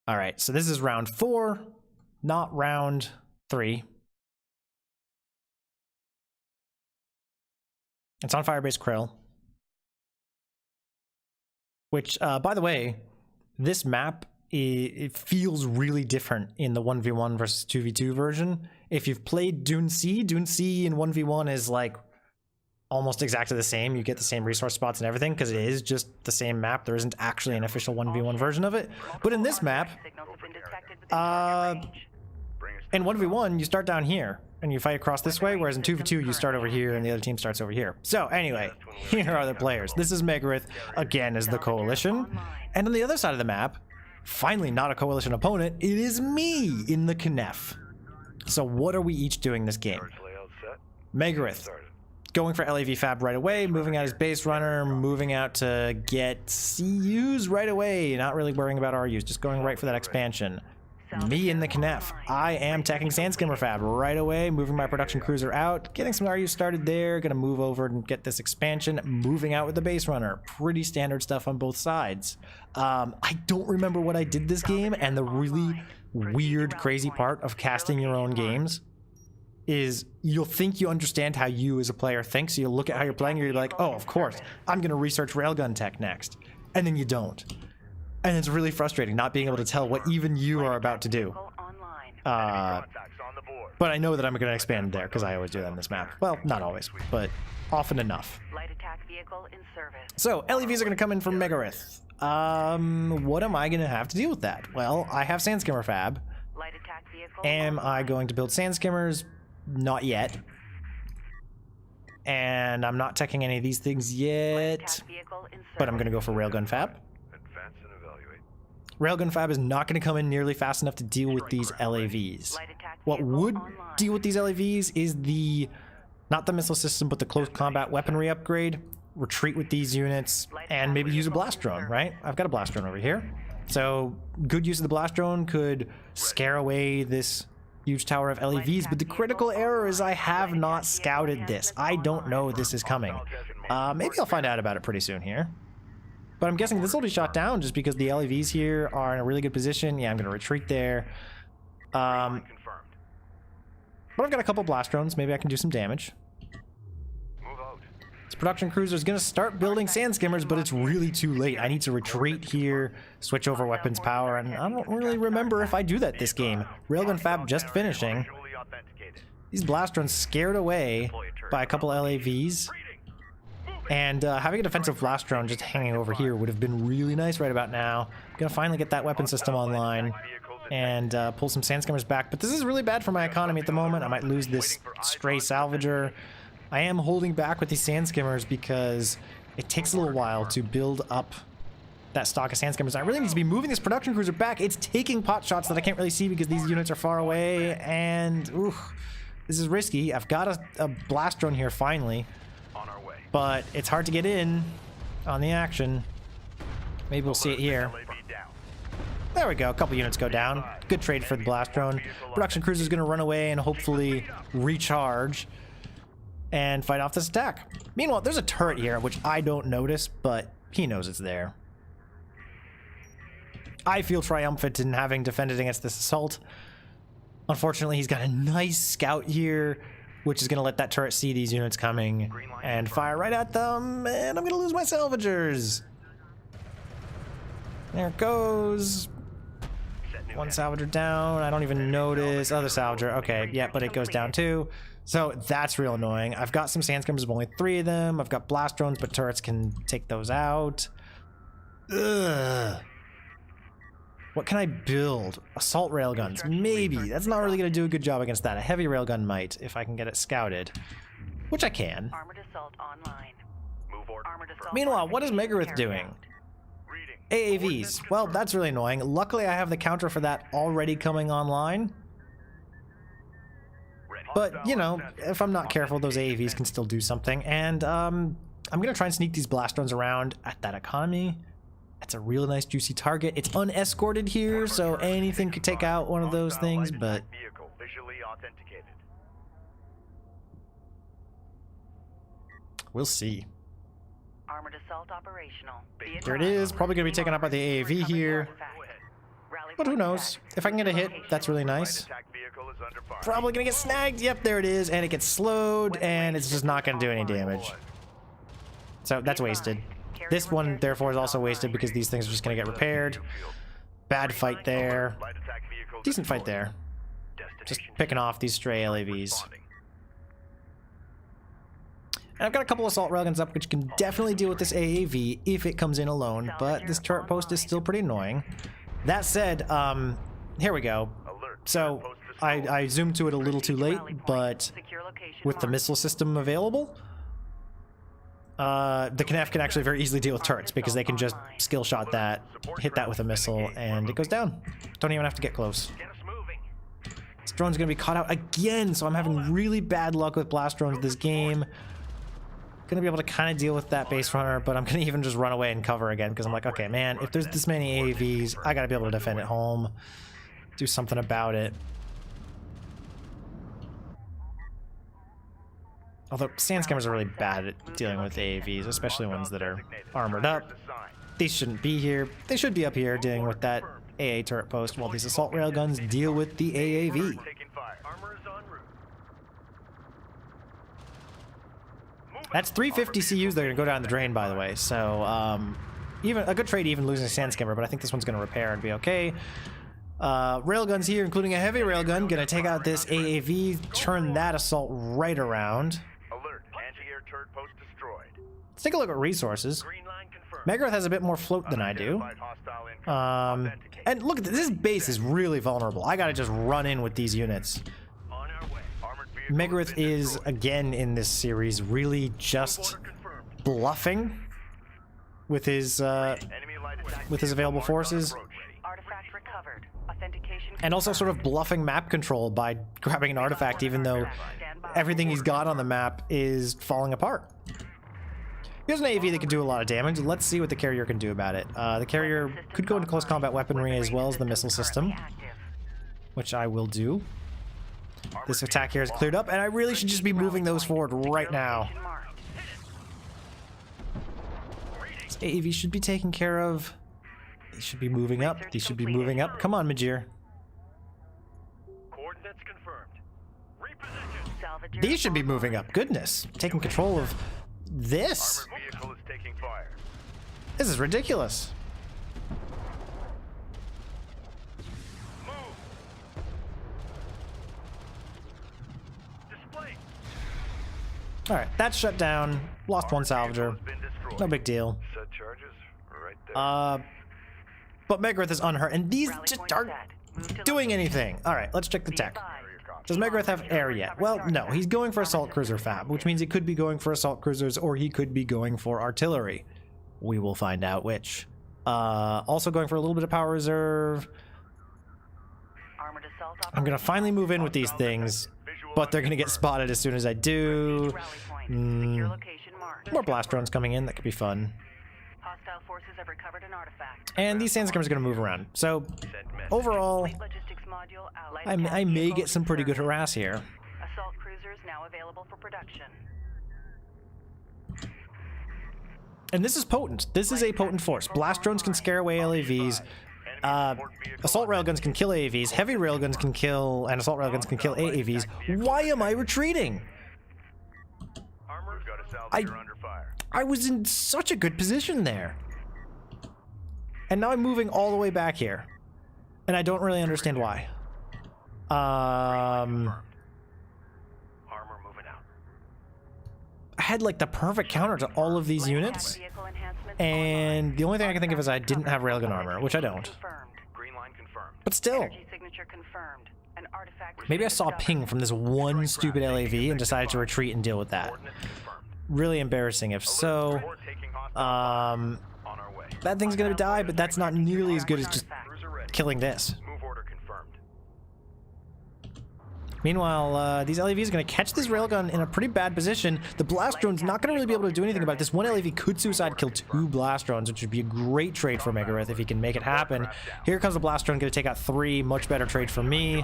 All right, so this is round 4, not round 3. It's on Firebase Krill. Which, by the way, this map, it feels really different in the 1v1 versus 2v2 version. If you've played Dune C in 1v1 is like almost exactly the same. You get the same resource spots and everything because it is just the same map. There isn't actually an official 1v1 version of it. But in this map, in 1v1, you start down here and you fight across this way, whereas in 2v2, you start over here and the other team starts over here. So anyway, here are the players. This is Megarith, again, as the Coalition. And on the other side of the map, finally not a Coalition opponent, it is me in the Knef. So what are we each doing this game? Megarith, going for LAV Fab right away, moving out his base runner, moving out to get CUs right away, not really worrying about RUs, just going right for that expansion. Me in the Knef. I am teching Sandskimmer Fab right away, moving my production cruiser out, getting some RU started there, gonna move over and get this expansion, moving out with the base runner. Pretty standard stuff on both sides. I don't remember what I did this game, and the really weird, crazy part of casting your own games is you'll think you understand how you as a player think, so you'll look at how you're playing and you're like, oh, of course, I'm gonna research railgun tech next. And then you don't. And it's really frustrating not being able to tell what even you are about to do. But I know that I'm going to expand there because I always do that in this map. Well, not always, but often enough. So, LEVs are going to come in from Megarith. What am I going to have to deal with that? Well, I have Sandskimmer Fab. Am I going to build Sandskimmers? Not yet. And I'm not teching any of these things yet. But I'm going to go for Railgun Fab. Railgun Fab is not going to come in nearly fast enough to deal with these LAVs. What would deal with these LAVs is the, not the missile system, but the close combat weaponry upgrade. Retreat with these units, and maybe use a blast drone, right? I've got a blast drone over here. So, good use of the blast drone could scare away this huge tower of LAVs, but the critical error is I have not scouted this. I don't know this is coming. Maybe I'll find out about it pretty soon here. But I'm guessing this will be shot down just because the LEVs here are in a really good position. Yeah, I'm going to retreat there. But I've got a couple blast drones. Maybe I can do some damage. This production cruiser is going to start building Sandskimmers, but it's really too late. I need to retreat here, switch over weapons power, and I don't really remember if I do that this game. Railgun Fab just finishing. These blast drones scared away by a couple LAVs. And having a defensive blast drone just hanging over here would have been really nice right about now. I'm gonna finally get that weapon system online and pull some Sandskimmers back. But this is really bad for my economy at the moment. I might lose this stray salvager. I am holding back with these Sandskimmers because it takes a little while to build up that stock of Sandskimmers. I really need to be moving this production cruiser back. It's taking pot shots that I can't really see because these units are far away. And ooh, this is risky. I've got a blast drone here finally. But it's hard to get in on the action. Maybe we'll see it here. There we go. A couple units go down. Good trade for the blast drone. Production cruiser is going to run away and hopefully recharge and fight off this attack. Meanwhile, there's a turret here, which I don't notice, but he knows it's there. I feel triumphant in having defended against this assault. Unfortunately, he's got a nice scout here, which is going to let that turret see these units coming and fire right at them, and I'm going to lose my salvagers. There it goes. One salvager down. I don't even notice. Other salvager. Okay, yeah, but it goes down too. So that's real annoying. I've got some Sandskimmers, but only 3 of them. I've got blast drones, but turrets can take those out. Ugh. What can I build? Assault railguns. Maybe. That's not really going to do a good job against that. A heavy railgun might, if I can get it scouted. Which I can. Meanwhile, what is Megarith doing? AAVs. Well, that's really annoying. Luckily, I have the counter for that already coming online. But, you know, if I'm not careful, those AAVs can still do something. And I'm going to try and sneak these blast drones around at that economy. That's a real nice juicy target. It's unescorted here, so anything could take out one of those things, but we'll see. Armored assault operational. There it is. Probably going to be taken out by the AAV here. But who knows? If I can get a hit, that's really nice. Probably gonna get snagged. Yep, there it is. And it gets slowed, and it's just not gonna do any damage. So that's wasted. This one, therefore, is also wasted because these things are just gonna get repaired. Bad fight there. Decent fight there. Just picking off these stray LAVs. And I've got a couple assault railguns up, which can definitely deal with this AAV if it comes in alone, but this turret post is still pretty annoying. That said, here we go. So, I zoomed to it a little too late, but with the missile system available, the KNF can actually very easily deal with turrets, because they can just skill shot that, hit that with a missile, and it goes down. Don't even have to get close. This drone's gonna be caught out again, so I'm having really bad luck with blast drones this game. Gonna be able to kind of deal with that base runner, but I'm gonna even just run away and cover again, because I'm like, okay, man, if there's this many AAVs, I gotta be able to defend it home. Do something about it. Although Sandscammers are really bad at dealing with AAVs, especially ones that are armored up. These shouldn't be here. They should be up here dealing with that AA turret post, while these assault railguns deal with the AAV. That's 350 CUs that are going to go down the drain, by the way. So, even a good trade, even losing a Sandscammer, but I think this one's going to repair and be okay. Railguns here, including a heavy railgun, going to take out this AAV, turn that assault right around. Alert, anti-air turret post destroyed. Let's take a look at resources. Megarith has a bit more float than I do. And look, this base is really vulnerable. I got to just run in with these units. Megarith is, again in this series, really just bluffing with his available forces. And also sort of bluffing map control by grabbing an artifact, even though everything he's got on the map is falling apart. He has an AV that can do a lot of damage. Let's see what the carrier can do about it. The carrier could go into close combat weaponry as well as the missile system, which I will do. This attack here is cleared up, and I really should just be moving those forward right now. This AAV should be taken care of. These should be moving up. These should be moving up. Come on, Majiir. Coordinates confirmed. Reposition. These should be moving up. Goodness. Taking control of this. Armored vehicle is taking fire. This is ridiculous. Alright, that's shut down. Lost one salvager. No big deal. But Megarith is unhurt, and these just aren't doing anything. Alright, let's check the tech. Does Megarith have air yet? Well, no. He's going for assault cruiser fab, which means he could be going for assault cruisers, or he could be going for artillery. We will find out which. Also going for a little bit of power reserve. I'm gonna finally move in with these things, but they're gonna get spotted as soon as I do. More blast drones coming in, that could be fun. And these Sandscammers are gonna move around. So, overall, I may get some pretty good harass here. Assault cruisers now available for production. And this is potent. This is a potent force. Blast drones can scare away LAVs. Assault railguns can kill AAVs. Heavy railguns can kill, and assault railguns can kill AAVs. Why am I retreating? I was in such a good position there. And now I'm moving all the way back here. And I don't really understand why. I had like the perfect counter to all of these units. And the only thing I can think of is I didn't have railgun armor, which I don't. But still. Maybe I saw a ping from this one stupid LAV and decided to retreat and deal with that. Really embarrassing if so. That thing's gonna die, but that's not nearly as good as just killing this. Meanwhile, these LAVs are going to catch this railgun in a pretty bad position. The blast drone's not going to really be able to do anything about it. This one LAV could suicide kill 2 blast drones, which would be a great trade for Megarith if he can make it happen. Here comes the blast drone, going to take out 3. Much better trade for me.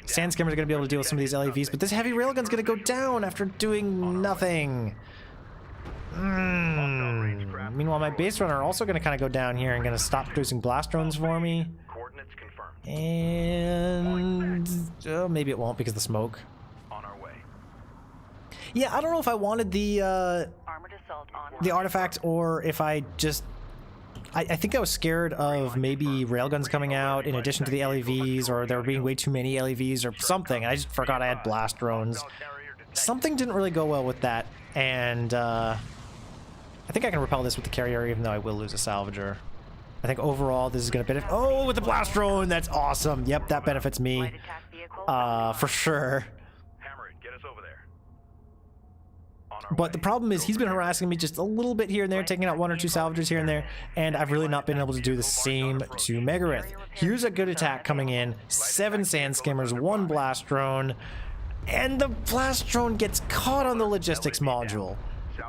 Sandscammers are going to be able to deal with some of these LAVs, but this heavy railgun's going to go down after doing nothing. Meanwhile, my base runner are also going to kind of go down here and going to stop producing blast drones for me. And maybe it won't because of the smoke. On our way. Yeah, I don't know if I wanted the Armored assault on. artifact or if I just... I think I was scared of maybe railguns coming out in addition to the LEVs, or there being way too many LEVs or something. I just forgot I had blast drones. Something didn't really go well with that, and I think I can repel this with the carrier, even though I will lose a salvager. I think overall this is going to benefit... Oh, with the blast drone! That's awesome! Yep, that benefits me. For sure. Hammer it. Get us over there. But the problem is he's been harassing me just a little bit here and there, taking out 1 or 2 salvagers here and there, and I've really not been able to do the same to Megarith. Here's a good attack coming in, 7 sand skimmers, 1 blast drone, and the blast drone gets caught on the logistics module.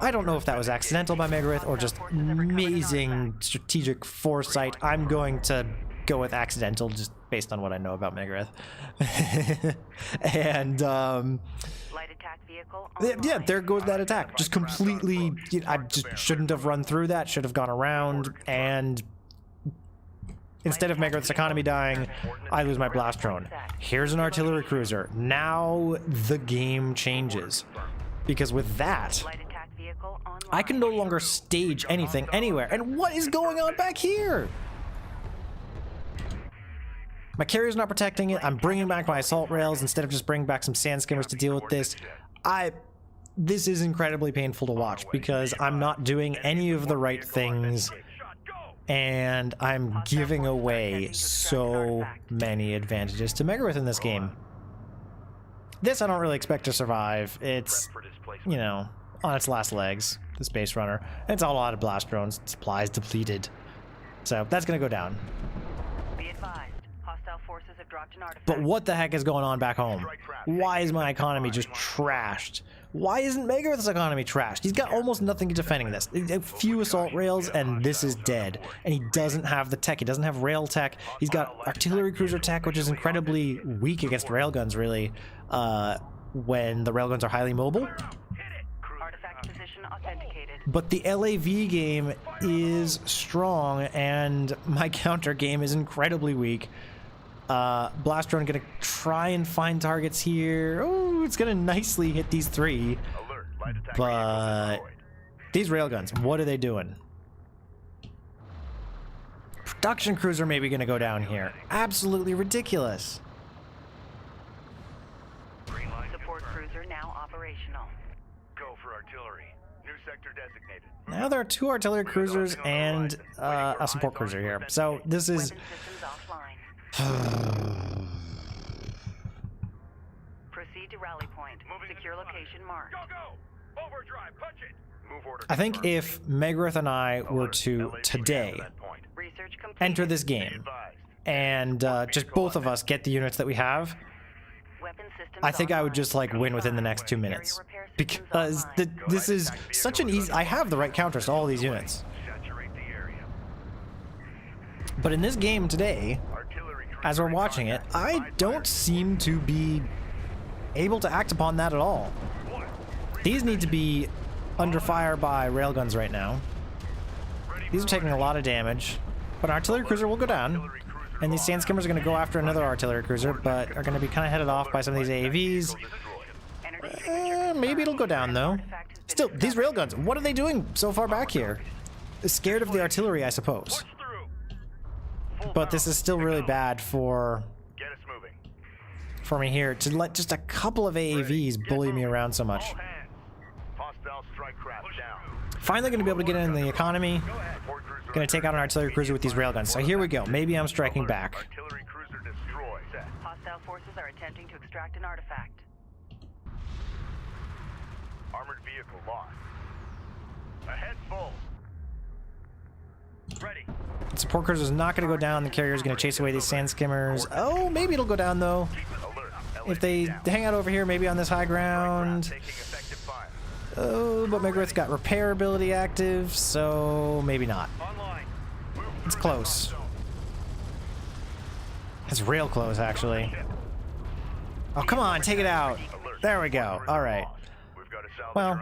I don't know if that was accidental by Megarith or just amazing strategic foresight. I'm going to go with accidental just based on what I know about Megarith. And Light attack vehicle yeah, there goes that attack. Just completely, I just shouldn't have run through that, should have gone around, and instead of Megarith's economy dying, I lose my blast drone. Here's an artillery cruiser. Now the game changes. Because with that, light attack vehicle online. I can no longer stage anything anywhere. And what is going on back here? My carrier's not protecting it. I'm bringing back my assault rails instead of just bringing back some sand skimmers to deal with this. This is incredibly painful to watch because I'm not doing any of the right things and I'm giving away so many advantages to Megarith in this game. This I don't really expect to survive. It's, you know, on its last legs, the Space Runner. It's all out of blast drones. Supplies depleted. So that's gonna go down. Be advised, hostile forces have dropped an artifact. But what the heck is going on back home? Why is my economy just trashed? Why isn't Megarith's economy trashed? He's got almost nothing defending this. A few assault rails and this is dead. And he doesn't have the tech. He doesn't have rail tech. He's got artillery cruiser tech, which is incredibly weak against railguns, really, when the railguns are highly mobile. Artifact position authenticated. But the LAV game is strong and my counter game is incredibly weak. Blast drone gonna try and find targets here. Oh, it's gonna nicely hit these 3. But these railguns, what are they doing? Production cruiser maybe gonna go down here. Absolutely ridiculous. Support cruiser now operational. Go for artillery. New sector designated. Now there are 2 artillery cruisers and a support cruiser here. So this is... Weapon systems offline. Proceed to rally point. Secure location marked. Go, go! Overdrive, punch it! Move order. I think if Megarith and I were to, today, Research complete. enter this game and just both of us get the units that we have, Weapon systems I think I would online. just like win within the next 2 minutes. Because this is such an easy... I have the right counters to all these units. Saturate the area. But in this game today, as we're watching it, I don't seem to be able to act upon that at all. These need to be under fire by railguns right now. These are taking a lot of damage, but an artillery cruiser will go down, and these sand skimmers are going to go after another artillery cruiser, but are going to be kind of headed off by some of these AAVs. Maybe it'll go down though. Still, these railguns, what are they doing so far back here? Scared of the artillery, I suppose. But this is still really bad for me here to let just a couple of AAVs bully me around so much. Finally going to be able to get in the economy. Going to take out an artillery cruiser with these railguns. So here we go. Maybe I'm striking back. Hostile forces are attempting to extract an artifact. Armored vehicle lost. Ahead full. Ready. The support cruiser is not going to go down. The carrier is going to chase away these sand skimmers. Oh, maybe it'll go down though. If they hang out over here, maybe on this high ground. Oh, but Megarith's got repair ability active, so maybe not. It's close. It's real close, actually. Oh, come on, take it out. There we go. All right. Well,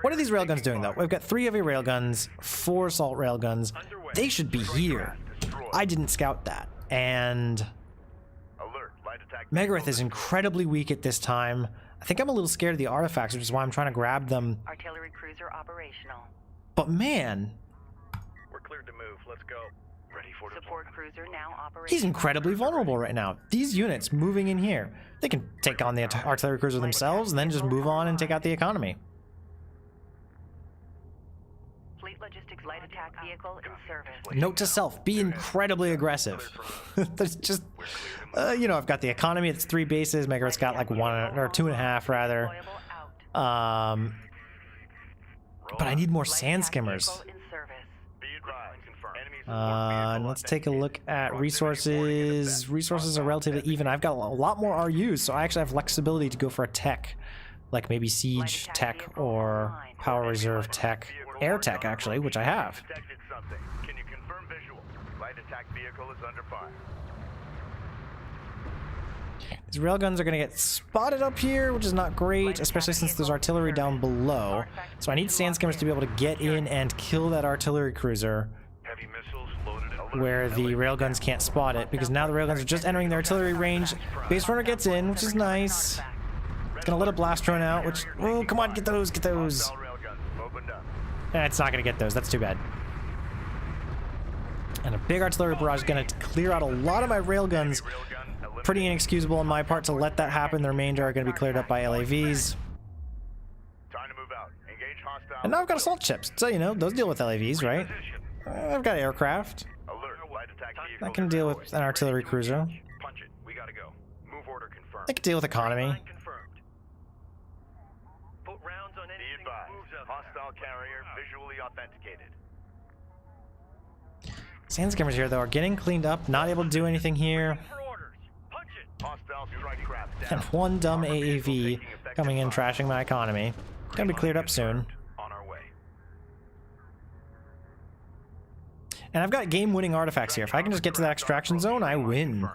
what are these railguns doing, though? We've got 3 heavy railguns, 4 assault railguns. They should be here. I didn't scout that. and Alert. Light attack Megarith is incredibly weak at this time. I think I'm a little scared of the artifacts, which is why I'm trying to grab them. Artillery cruiser operational. But man, We're cleared to move. Let's go. Ready for Support cruiser now operational. he's incredibly vulnerable right now. These units moving in here, they can take on the artillery cruiser themselves and then just move on and take out the economy. Fleet logistics light attack vehicle in service. Note to self, be incredibly aggressive. There's just, you know, I've got the economy, it's 3 bases. Megarith's got like 1 or 2.5 rather. Deployable out. But I need more Light sand attack skimmers. vehicle in service. Be advised. Confirmed. Enemies And let's take a look at resources. Resources are relatively even. I've got a lot more RUs, so I actually have flexibility to go for a tech, like maybe siege tech or power reserve tech, air tech actually, which I have. detected something. Can you confirm visual? Light attack vehicle is under fire. These railguns are going to get spotted up here, which is not great, especially since there's artillery down below. So I need sand skimmers to be able to get in and kill that artillery cruiser Heavy missiles loaded and where the railguns can't spot it, because now the railguns are just entering the artillery range. Base runner gets in, which is nice. It's going to let a blast drone out, which... Oh, come on, get those, get those. All railguns opened up. It's not going to get those. That's too bad. And a big artillery barrage is going to clear out a lot of my railguns. Pretty inexcusable on my part to let that happen. The remainder are going to be cleared up by LAVs. Time to move out. Engage hostile. And now I've got assault ships. So, you know, those deal with LAVs, right? I've got aircraft. Alert. Light attack vehicle. I can deal with an artillery cruiser. Punch it. We gotta go. Move order confirmed. I can deal with economy. Confirmed. Put rounds on anything that moves up. Hostile carrier visually authenticated. Sand skimmers here, though, are getting cleaned up. Not able to do anything here. For orders. Punch it. Hostile strike craft down. And one dumb AAV coming in, trashing my economy. Gonna be cleared up soon. On our way. And I've got game-winning artifacts here. If I can just get to that extraction zone, I win.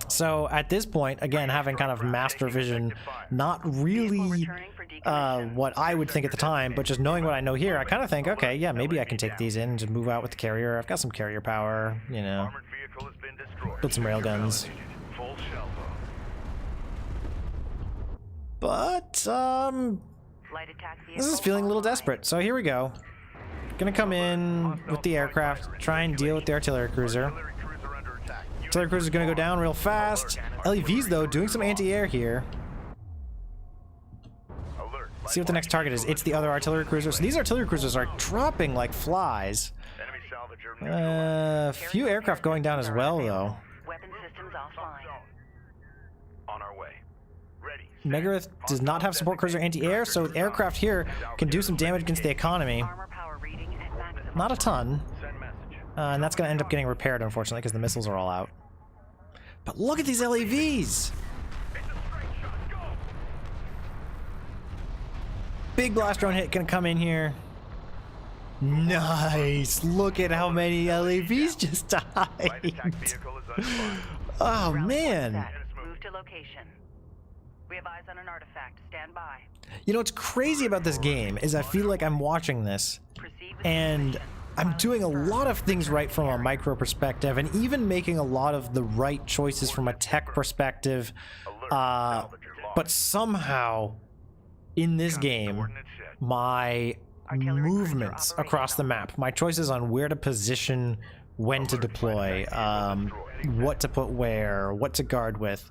So at this point, again, having kind of master vision, not really what I would think at the time, but just knowing what I know here, I kind of think, okay, yeah, maybe I can take these in and just move out with the carrier. I've got some carrier power, you know, Armored vehicle has been destroyed. put some railguns. Full shell But, Light attack vehicle this is feeling a little online. desperate. So here we go. Gonna come in with the aircraft, try and deal with the artillery cruiser. Artillery cruiser under attack. Artillery cruiser is gonna go down real fast. LEVs, though, doing some anti-air here. Alert. See what the next target is. It's the other artillery cruiser. So these artillery cruisers are dropping like flies. Enemy salvager neutral. Few aircraft going down as well, though. Weapon systems offline. On our way. Ready. Megarith does not have support cruiser anti-air, so aircraft here can do some damage against the economy. Armor power reading at maximum. Not a ton. Send message. And that's going to end up getting repaired, unfortunately, because the missiles are all out. But look at these LAVs! Big blast drone hit going to come in here. Nice! Look at how many LAVs just Light attack died. vehicle is under fire. Oh, Round man. set. Move to location. We have eyes on an artifact. Stand by. You know what's crazy about this game is I feel like I'm watching this Proceed with and I'm doing a lot of things right from a micro perspective and even making a lot of the right choices from a tech perspective. But somehow in this game, my movements across the map, my choices on where to position, when to deploy, what to put where, what to guard with,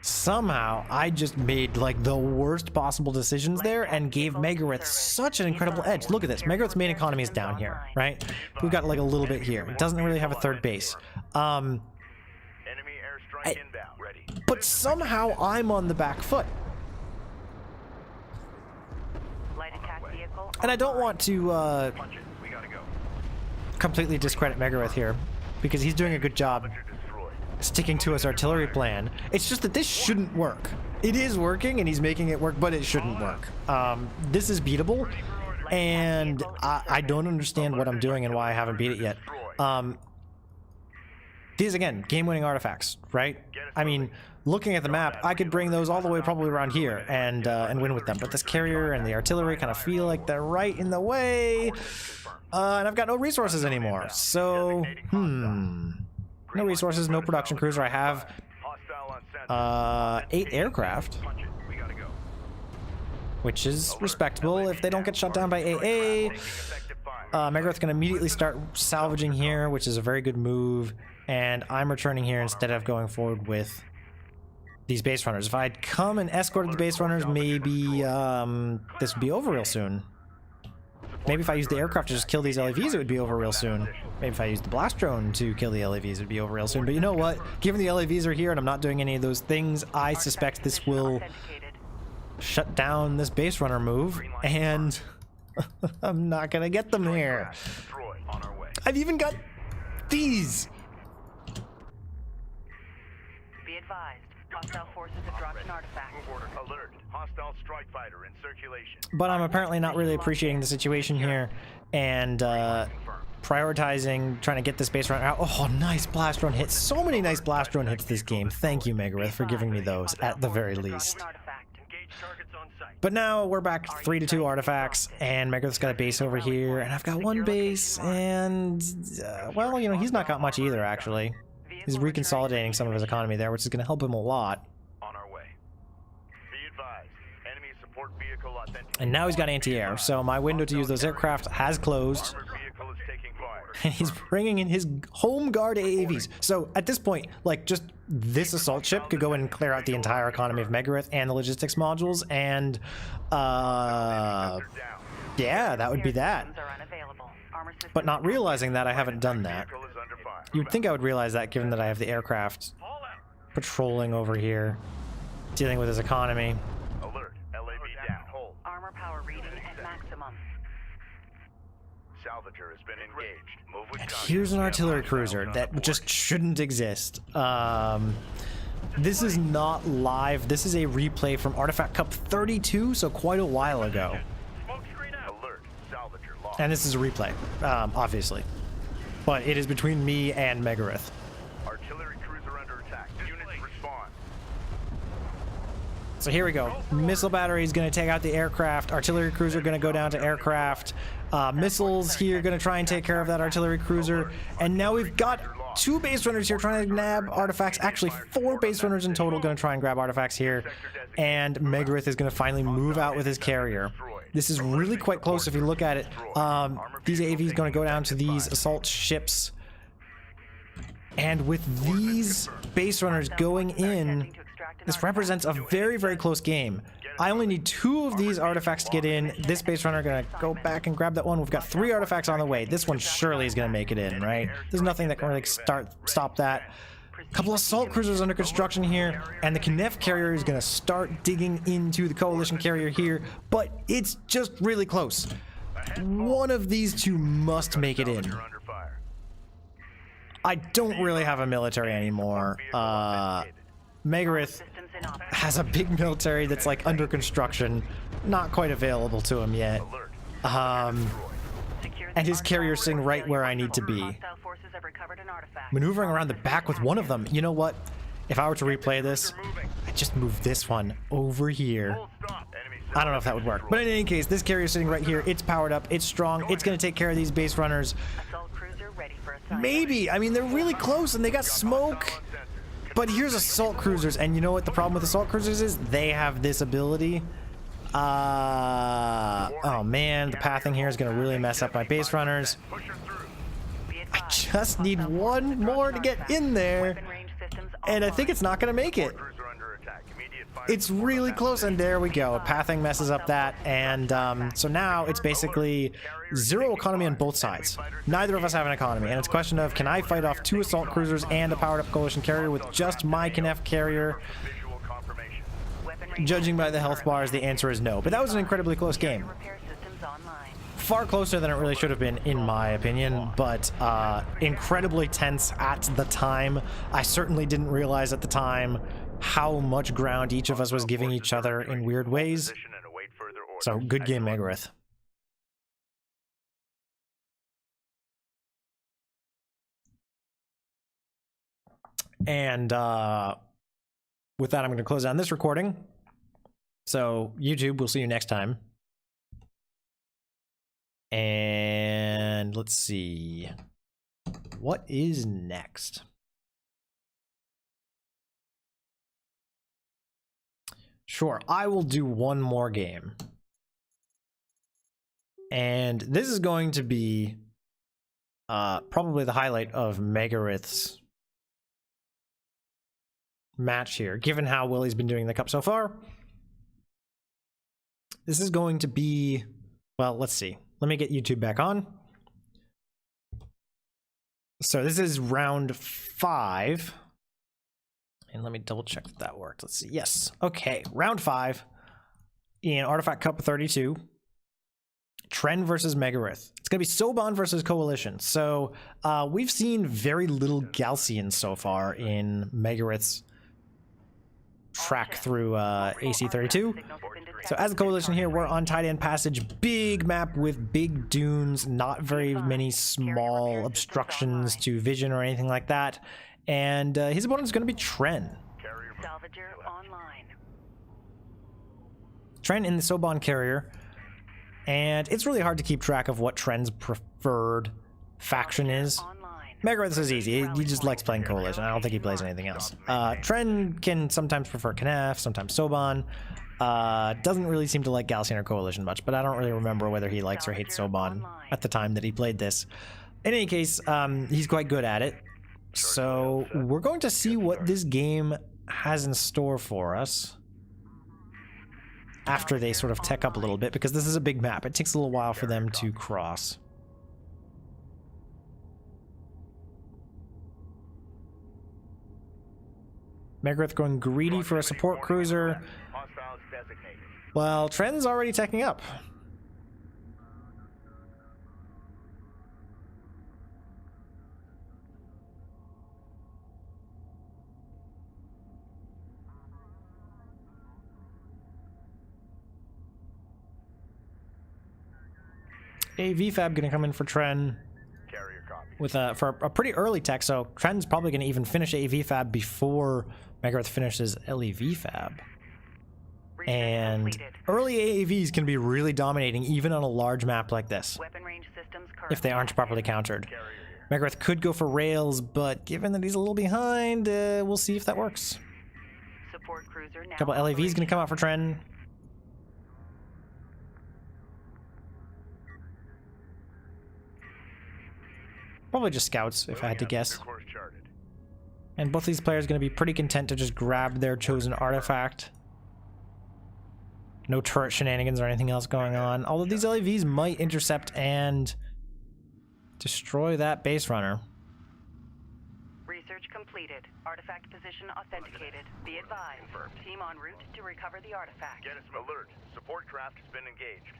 somehow I just made like the worst possible decisions there and gave Megarith such an incredible edge. Look at this. Megarith's main economy is down here, right? We've got like a little bit here. It doesn't really have a third base. Enemy airstrike inbound. Ready. But somehow I'm on the back foot. light attack vehicle. And I don't want to Punch it. We gotta go. completely discredit Megarith here because he's doing a good job You're destroyed. sticking to his artillery plan. It's just that this shouldn't work. It is working and he's making it work, but it shouldn't work. This is beatable and I don't understand what I'm doing and why I haven't beat it yet. These, again, game-winning artifacts, right? I mean, looking at the map, I could bring those all the way probably around here and win with them. But this carrier and the artillery kind of feel like they're right in the way. And I've got no resources anymore. So, No resources, no production cruiser. I have Hostile on center. 8 aircraft, Punch it. We gotta go. which is respectable if they don't get shut down by AA. Taking effective fire. Megarith's going to immediately start salvaging here, which is a very good move, and I'm returning here instead of going forward with these base runners. If I'd come and escorted the base runners, maybe this would be over real soon. Maybe if I used the aircraft to just kill these LAVs, it would be over real soon. Maybe if I used the blast drone to kill the LAVs, it would be over real soon. But you know what? Given the LAVs are here and I'm not doing any of those things, I suspect this will shut down this base runner move, and I'm not gonna get them here. Destroy. On our way. I've even got these. Be advised, hostile forces have dropped an artifact. Move order. Alert. Hostile strike fighter in circulation. But I'm apparently not really appreciating the situation here, and prioritizing trying to get this base runner out. Oh, nice blast drone hits. So many nice blast drone hits this game. Thank you, Megarith, for giving me those at the very least. Engage targets on site. But now we're back 3-2 artifacts, and Megarith's got a base over here, and I've got one base, and well, you know, he's not got much either, actually. He's reconsolidating some of his economy there, which is going to help him a lot. On our way. Be advised. Enemy support vehicle authenticated. And now he's got anti-air, so my window to use those aircraft has closed. Armored vehicle is taking fire. And he's bringing in his home guard AAVs. So at this point, like, just this assault ship could go in and clear out the entire economy of Megarith and the logistics modules, and Down. yeah, that would be that. But not realizing that, I haven't done that. Vehicle is under fire. You'd think I would realize that, given that I have the aircraft Fall out. patrolling over here, dealing with his economy. Alert. LAV down. Hold. Armor power reading at maximum. Salvager has been engaged. Move with And caution. here's an We have artillery hostiles cruiser on that board. just shouldn't exist. This is not live. This is a replay from Artifact Cup 32, so quite a while ago. Smoke screen out. Alert. Salvager lost. And this is a replay, obviously. But it is between me and Megarith. Artillery cruiser under attack. Units respond. So here we go. Missile battery is going to take out the aircraft. Artillery cruiser going to go down to aircraft. Missiles here going to try and take care of that artillery cruiser. And now we've got 2 base runners here trying to nab artifacts. Actually, 4 base runners in total going to try and grab artifacts here. And Megarith is going to finally move out with his carrier. This is really quite close if you look at it. These AVs going to go down to these assault ships. And with these base runners going in, this represents a very, very close game. I only need 2 of these artifacts to get in. This base runner gonna go back and grab that one. We've got 3 artifacts on the way. This one surely is gonna make it in, right? There's nothing that can really stop that. A couple assault cruisers under construction here, and the Knef carrier is gonna start digging into the coalition carrier here, but it's just really close. One of these 2 must make it in. Salvager under fire. I don't really have a military anymore. Megarith has a big military that's like under construction, not quite available to him yet. Alert. And his carrier's sitting right where I need to be. Maneuvering around the back with one of them. You know what? If I were to replay this, I'd just move this one over here. Full stop. Enemy I don't know if that would work. But in any case, this carrier's sitting right here. It's powered up. It's strong. It's going to take care of these base runners. Maybe. I mean, they're really close and they got smoke. But here's assault cruisers, and you know what the problem with assault cruisers is? They have this ability. Oh man, the pathing here is going to really mess up my base runners. Push her through. I just need one more to get in there, and I think it's not going to make it. Cruiser under attack. Immediate fire. It's really close, and there we go. Pathing messes up that, and so now it's basically 0 economy on both sides. Neither of us have an economy, and it's a question of, can I fight off 2 assault cruisers and a powered-up coalition carrier with just my Knef carrier? Visual confirmation. Judging by the health bars, the answer is no. But that was an incredibly close game. Far closer than it really should have been, in my opinion, but incredibly tense at the time. I certainly didn't realize at the time how much ground each of us was giving each other in weird ways. Position and await further orders. So, good game, Megarith. And with that, I'm going to close down this recording. So, YouTube, we'll see you next time. And let's see. What is next? Sure, I will do one more game. And this is going to be probably the highlight of Megarith's match here, given how well he's been doing in the cup so far. This is going to be, well, let's see. Let me get YouTube back on. So this is round 5. And let me double check if that worked. Let's see. Yes. Okay. Round 5 in Artifact Cup 32. Tren versus Megarith. It's going to be Soban versus Coalition. So we've seen very little Galcian so far in Megarith's track through AC32. So as a Coalition here, we're on Tight End Passage. Big map with big dunes, not very many small obstructions to vision or anything like that. And his opponent is going to be Tren. Salvager online. Tren in the Soban carrier. And it's really hard to keep track of what Tren's preferred faction is. Megarith is easy. He just likes playing Coalition. I don't think he plays anything else. Tren can sometimes prefer Knef, sometimes Soban. Doesn't really seem to like Galcian or Coalition much, but I don't really remember whether he likes or hates Soban at the time that he played this. In any case, he's quite good at it. So we're going to see what this game has in store for us after they sort of tech up a little bit, because this is a big map. It takes a little while for them to cross. Megarith going greedy for a support cruiser. Well, Tren's already teching up. AV Fab gonna come in for Tren with for a pretty early tech, so Tren's probably gonna even finish AV Fab before Megarith finishes LEV Fab. And early AAVs can be really dominating even on a large map like this if they aren't properly countered. Megarith could go for rails, but given that he's a little behind, we'll see if that works. A couple LAVs gonna come out for Tren. Probably just scouts, if I had to guess. And both these players are going to be pretty content to just grab their chosen artifact. No turret shenanigans or anything else going on. Although these LAVs might intercept and destroy that base runner. Research completed. Artifact position authenticated. Be advised. Confirmed. Team en route to recover the artifact. Get us alert. Support craft has been engaged.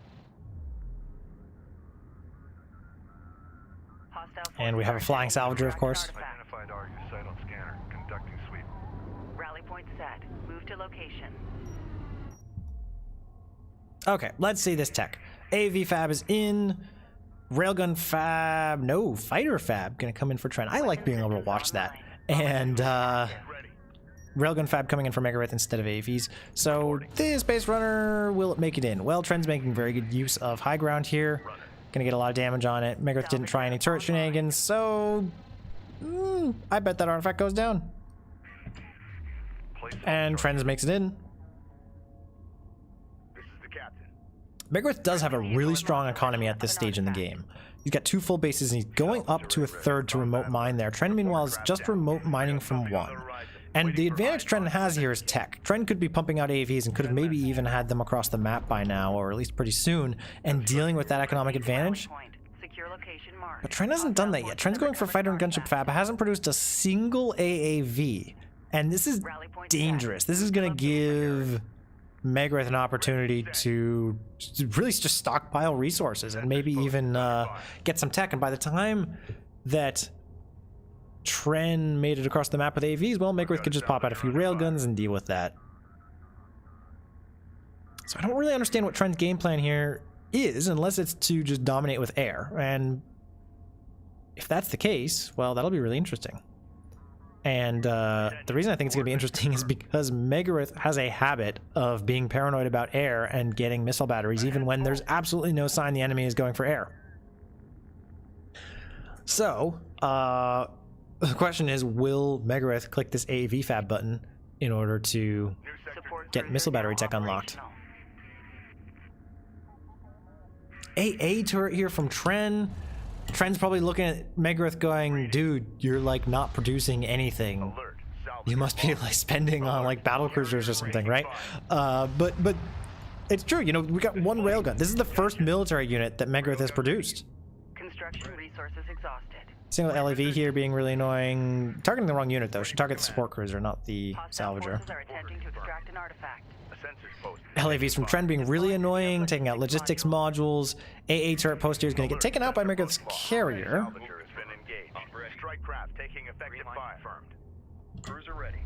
And we have a flying salvager, of course. Identified RU site on scanner. Conducting sweep. Rally point set. Move to location. Okay, let's see this tech. AV Fab is in. Railgun Fab. No, Fighter Fab gonna come in for Tren. I like being able to watch that. And Railgun Fab coming in for Megarith instead of AVs. So this base runner, will it make it in? Well, Tren's making very good use of high ground here. Gonna get a lot of damage on it. Megarith didn't try any turret shenanigans, so I bet that artifact goes down. And Trens makes it in. This is the captain. Megarith does have a really strong economy at this stage in the game. He's got 2 full bases and he's going up to a 3rd to remote mine there. Tren, meanwhile, is just remote mining from 1. And the advantage Tren has here is tech. Tren could be pumping out AVs and could have maybe even had them across the map by now, or at least pretty soon, and dealing with that economic advantage. But Tren hasn't done that yet. Tren's going for Fighter and Gunship Fab, hasn't produced a single AAV. And this is dangerous. This is going to give Megarith an opportunity to really just stockpile resources and maybe even get some tech. And by the time that Tren made it across the map with AVs, well, Megarith could just pop out a few railguns and deal with that. So I don't really understand what Tren's game plan here is, unless it's to just dominate with air. And if that's the case, well, that'll be really interesting. And the reason I think it's going to be interesting is because Megarith has a habit of being paranoid about air and getting missile batteries, even when there's absolutely no sign the enemy is going for air. So, the question is, will Megarith click this AAV Fab button in order to get missile battery tech unlocked. AA turret here from Tren. Tren's probably looking at Megarith going, dude, you're like not producing anything. You must be like spending on like battle cruisers or something, right? But it's true, you know, we got one railgun. This is the first military unit that Megarith has produced. Construction resources exhausted. Single LAV here being really annoying. Targeting the wrong unit though. Should target the support cruiser, not the salvager. Forces are attempting to extract an artifact. LAVs from Tren being really annoying, taking out logistics modules. AA turret post here is going to get taken out by Megarith's carrier. Strike craft taking effective fire. Cruiser ready.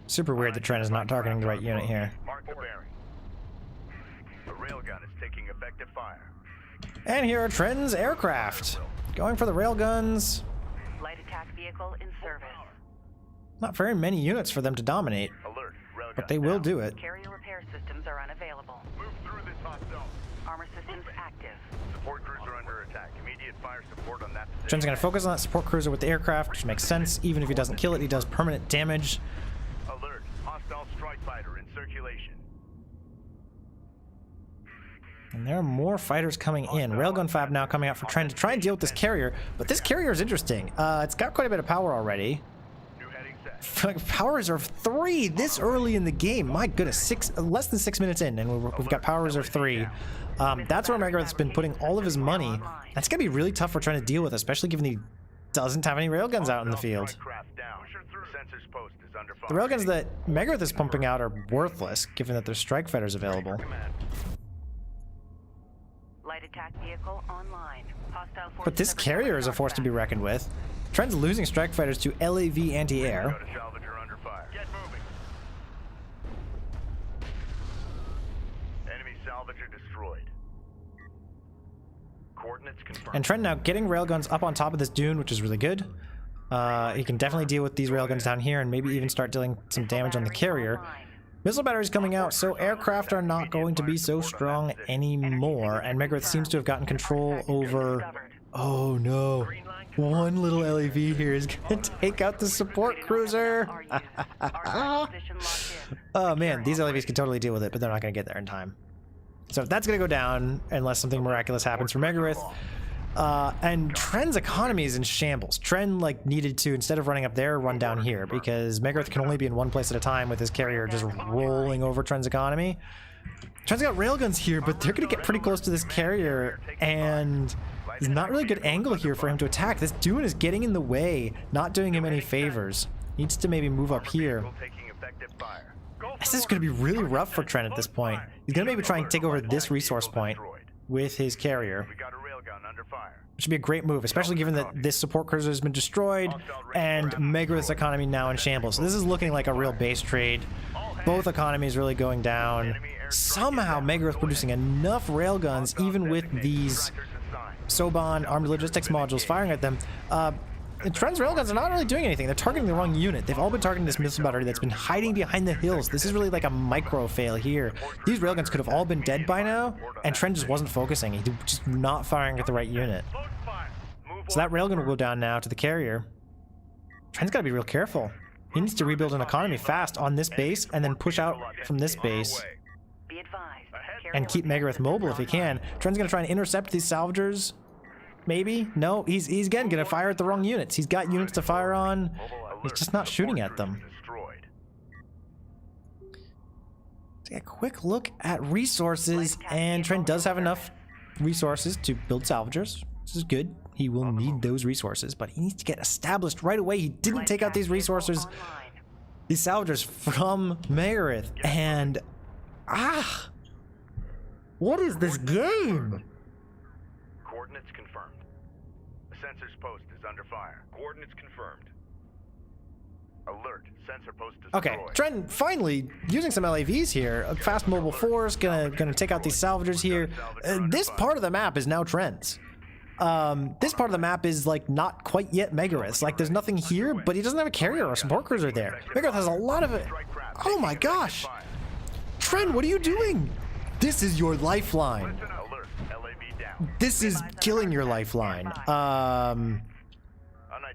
Super weird that Tren is not targeting the right unit here. Mark the bearing. The railgun is taking effective fire. And here are Tren's aircraft. Going for the railguns. Light attack vehicle in service. Not very many units for them to dominate, Alert. Railgun but they will do it. Carrier repair systems are unavailable. Move through this hot zone. Armor systems active. Support cruiser under attack. Immediate fire support on that Tren's position. going to focus on that support cruiser with the aircraft, which makes sense. Even if he doesn't kill it, he does permanent damage. Alert. Hostile strike fighter in circulation. And there are more fighters coming in. Railgun Fab now coming out for Tren to try and deal with this carrier. But this carrier is interesting. It's got quite a bit of power already. New heading set. Power reserve 3 this early in the game. My goodness, less than 6 minutes in, and we've got power reserve 3. That's where Megarith's been putting all of his money. That's gonna be really tough for Tren to deal with, especially given he doesn't have any railguns out in the field. Craft down. Sensors post is under fire. The railguns that Megarith is pumping out are worthless, given that there's strike fighters available. Light attack vehicle online. Hostile forces But this have carrier is a recovered force to be artifact. reckoned with. Tren's losing strike fighters to LAV anti-air. Go to salvager under fire. Get moving. Enemy salvager destroyed. Coordinates confirmed. And Tren now getting railguns up on top of this dune, which is really good. He can definitely deal with these railguns down here and maybe even start dealing some damage on the carrier. Missile batteries coming out, so aircraft are not going to be so strong anymore. And Megarith seems to have gotten control over... Oh no. One little LAV here is going to take out the support cruiser. Oh man, these LAVs can totally deal with it, but they're not going to get there in time. So that's going to go down unless something miraculous happens for Megarith. And Tren's economy is in shambles. Tren like needed to, instead of running up there, run down here because Megarith can only be in one place at a time with his carrier just rolling over Tren's economy. Tren's got railguns here, but they're going to get pretty close to this carrier, and there's not really a good angle here for him to attack. This dune is getting in the way, not doing him any favors. Needs to maybe move up here. This is going to be really rough for Tren at this point. He's going to maybe try and take over this resource point with his carrier. Which would be a great move, especially given that this support cruiser has been destroyed and Megarith's economy now in shambles. So this is looking like a real base trade. Both economies really going down. Somehow Megarith producing enough railguns, even with these Soban armed logistics modules firing at them. And Tren's railguns are not really doing anything. They're targeting the wrong unit. They've all been targeting this missile battery that's been hiding behind the hills. This is really like a micro fail here. These railguns could have all been dead by now, and Tren just wasn't focusing. He just not firing at the right unit. So that railgun will go down now to the carrier. Tren's got to be real careful. He needs to rebuild an economy fast on this base and then push out from this base Be advised. and keep Megarith mobile if he can. Tren's going to try and intercept these salvagers. Maybe? No, he's again going to fire at the wrong units. He's got units to fire on. He's just not shooting at them. Take a quick look at resources, and Tren does have enough resources to build salvagers. This is good. He will need those resources, but he needs to get established right away. He didn't take out these resources, these salvagers from Megarith, and what is this game? Coordinates confirmed. The sensor's post is under fire. Coordinates confirmed. Alert. Sensor post destroyed. Okay, Tren finally using some LAVs here. A fast mobile force, gonna take out these salvagers here. This part of the map is now Tren's. This part of the map is like not quite yet Megarith's. Like there's nothing here, but he doesn't have a carrier or support cruiser there. Megarith has a lot of it. Oh my gosh! Tren, what are you doing? This is your lifeline. Alert. LAV down. This is killing your lifeline. Unidentified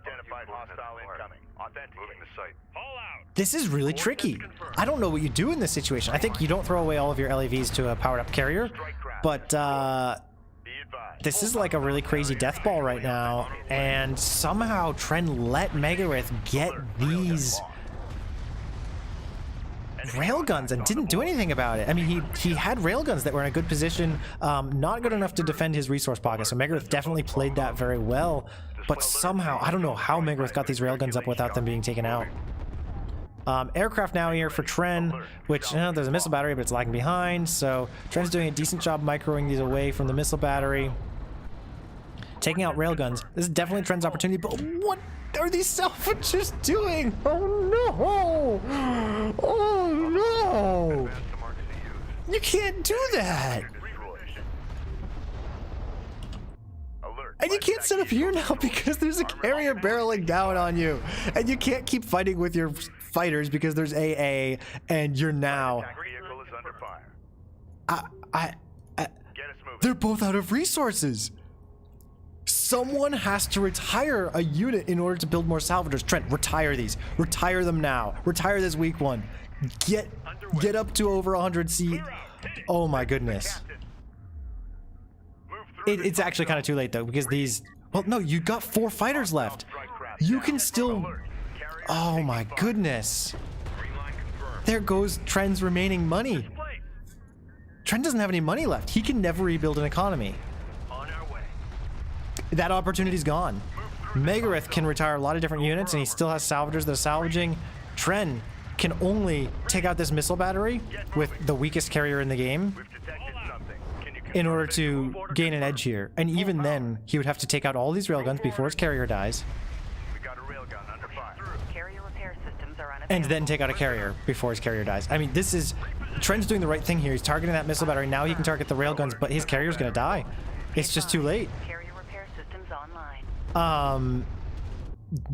Unidentified hostile incoming. Authentic. Moving the site. All out. This is really tricky. I don't know what you do in this situation. I think you don't throw away all of your LAVs to a powered up carrier, but this is like a really crazy death ball right now, and somehow Tren let Megarith get these railguns and didn't do anything about it. I mean, he had railguns that were in a good position, not good enough to defend his resource pocket, so Megarith definitely played that very well, but somehow, I don't know how Megarith got these railguns up without them being taken out. Aircraft now here for Tren, which, there's a missile battery, but it's lagging behind, so Tren's doing a decent job microing these away from the missile battery. Taking out railguns. This is definitely Tren's opportunity, but what are these salvagers doing? Oh no! Oh no! You can't do that! And you can't set up here now because there's a carrier barreling down on you. And you can't keep fighting with your fighters because there's AA and you're now... They're both out of resources. Someone has to retire a unit in order to build more salvagers. Trent, retire these. Retire them now. Retire this weak one. Get up to over 100 C. Oh my goodness. It's actually kind of too late though, because these... Well, no, you got 4 fighters left. You can still... Oh my goodness. There goes Tren's remaining money. Tren doesn't have any money left. He can never rebuild an economy. That opportunity's gone. Megarith can retire a lot of different units, and he still has salvagers that are salvaging. Tren can only take out this missile battery with the weakest carrier in the game in order to gain an edge here. And even then, he would have to take out all these railguns before his carrier dies. And then take out a carrier before his carrier dies. I mean, this is... Tren's doing the right thing here. He's targeting that missile battery. Now he can target the railguns, but his carrier's gonna die. It's just too late.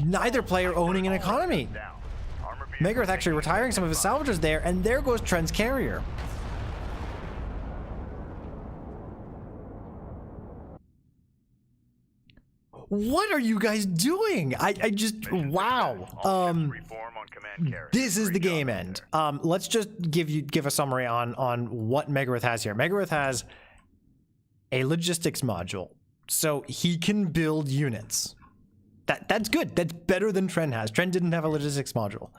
Neither player owning an economy. Megarith actually retiring some of his salvagers there, and there goes Tren's carrier. What are you guys doing? I just... Wow. This is the game end. Let's just give a summary on what Megarith has here. Megarith has a logistics module, so he can build units. That's good. That's better than Tren has. Tren didn't have a logistics module.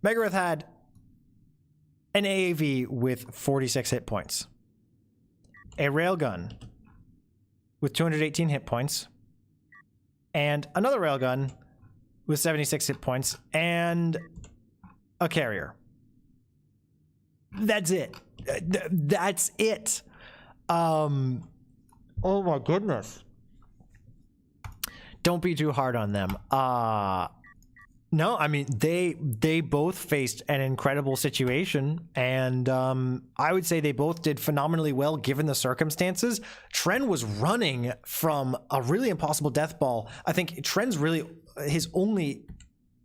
Megarith had an AAV with 46 hit points, a railgun with 218 hit points, and another railgun with 76 hit points, and a carrier. That's it. That's it. Oh my goodness. Don't be too hard on them. No, I mean, they both faced an incredible situation, and I would say they both did phenomenally well given the circumstances. Tren was running from a really impossible death ball. I think Tren's really, his only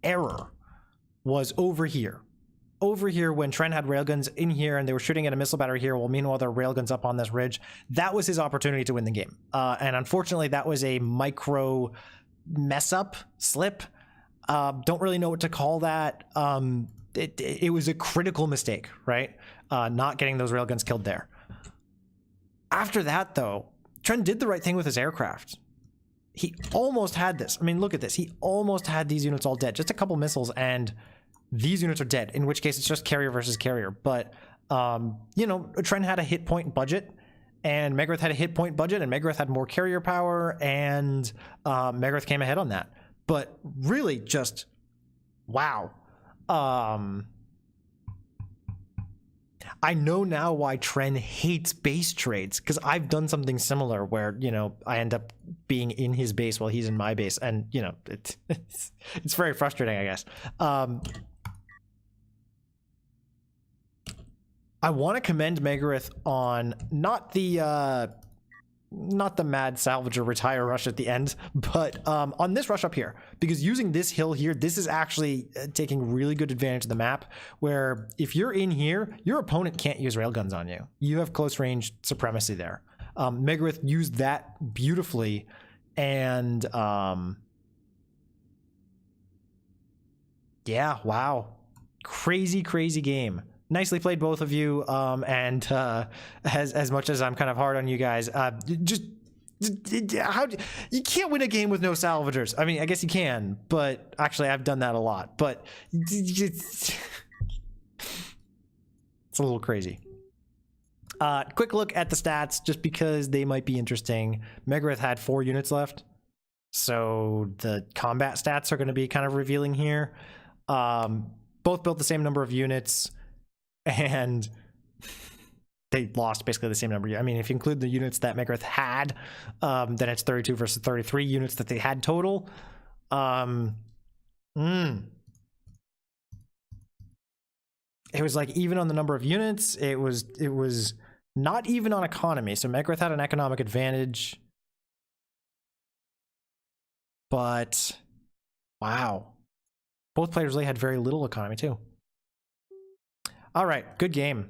error was over here. Over here when Tren had railguns in here and they were shooting at a missile battery here, while meanwhile there are railguns up on this ridge. That was his opportunity to win the game. And unfortunately that was a micro mess up, slip. Don't really know what to call that. It was a critical mistake, right? Not getting those railguns killed there. After that, though, Tren did the right thing with his aircraft. He almost had this. I mean, look at this. He almost had these units all dead. Just a couple missiles, and these units are dead, in which case it's just carrier versus carrier. But, you know, Tren had a hit point budget, and Megarith had a hit point budget, and Megarith had more carrier power, and Megarith came ahead on that. But really just, wow. I know now why Tren hates base trades, because I've done something similar where, you know, I end up being in his base while he's in my base. And, you know, it's very frustrating, I guess. I want to commend Megarith on not the mad salvager retire rush at the end, but on this rush up here, because using this hill here, this is actually taking really good advantage of the map, where if you're in here, your opponent can't use railguns on you. You have close range supremacy there. Megarith used that beautifully, and Yeah, wow. Crazy, crazy game. Nicely played, both of you. And as much as I'm kind of hard on you guys, just you can't win a game with no salvagers. I mean, I guess you can, but actually I've done that a lot. But it's a little crazy. Quick look at the stats, just because they might be interesting. Megarith had 4 units left, so the combat stats are going to be kind of revealing here. Both built the same number of units, and they lost basically the same number. I mean, if you include the units that Megarith had, then it's 32 versus 33 units that they had total. It was like even on the number of units. It was not even on economy. So Megarith had an economic advantage, but wow, both players really had very little economy too. All right, good game.